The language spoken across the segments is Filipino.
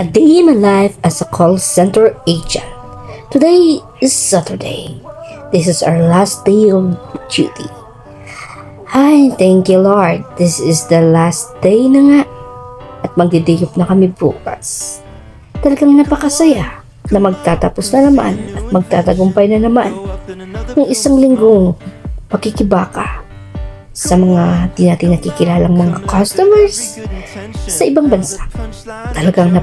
A day in my life as a call center agent. Today is Saturday. This is our last day of duty. Hi, thank you Lord. This is the last day na nga. At magdi-day off na kami bukas. Talagang napakasaya na magtatapos na naman at magtatagumpay na naman ng isang linggong pakikibaka sa mga di natin nakikilalang mga customers sa ibang bansa. Talagang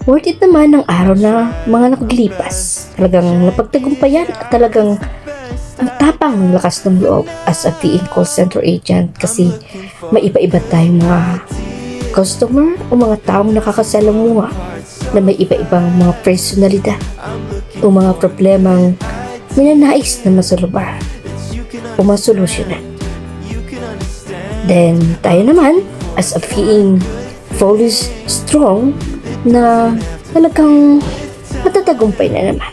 worth it naman ang araw na mga naglipas. Talagang napagtagumpayan at talagang ang tapang ng lakas ng loob as a PN call center agent kasi may iba-iba tayong mga customer o mga taong nakakasalamuha na may iba-ibang mga personalidad o mga problemang minanais na masulubar o masolusyonan. Then, tayo naman, as a being fully strong, na talagang matatagumpay na naman.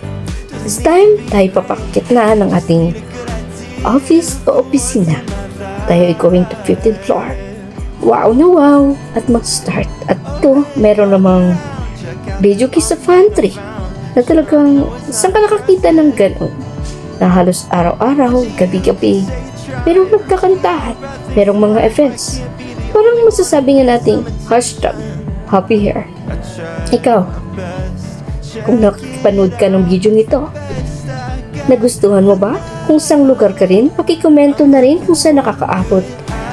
This time, tayo papakit na ng ating office o opisina. Tayo ay going to 15th floor. Wow na wow! At mag-start. At ito, meron namang video key sa pantry na talagang saan ka nakakita ng gano'n? Na halos araw-araw, gabi-gabi, merong nagkakantahan, merong mga events. Parang masasabi nga natin, hashtag, happy hair. Ikaw, kung nakipanood ka ng video nito, nagustuhan mo ba? Kung saang lugar ka rin, pakikomento na rin kung saan nakakaabot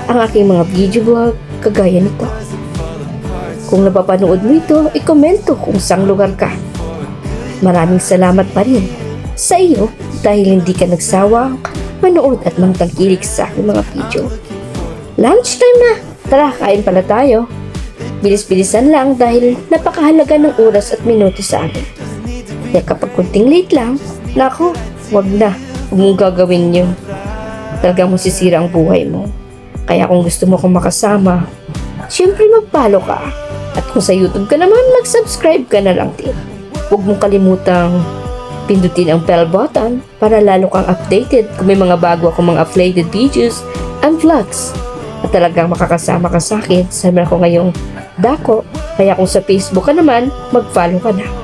ang aking mga video vlog kagaya nito. Kung napapanood mo ito, ikomento kung saang lugar ka. Maraming salamat pa rin sa iyo dahil hindi ka nagsawang manood at mangtangkilik sa aking mga video. Lunchtime na! Tara, kain pala tayo. Bilis-bilisan lang dahil napakahalaga ng oras at minuto sa amin. Kaya kapag kunting late lang, naku, wag na. Huwag mong gagawin yun. Talagang masisira ang buhay mo. Kaya kung gusto mo kong makasama, syempre mag-follow ka. At kung sa YouTube ka naman, mag-subscribe ka na lang din. Huwag mong kalimutang pindutin ang bell button para lalo kang updated kung may mga bago akong mga uploaded videos and vlogs. At talagang makakasama ka sa akin sa ko ngayong dako. Kaya kung sa Facebook ka naman, mag-follow ka na.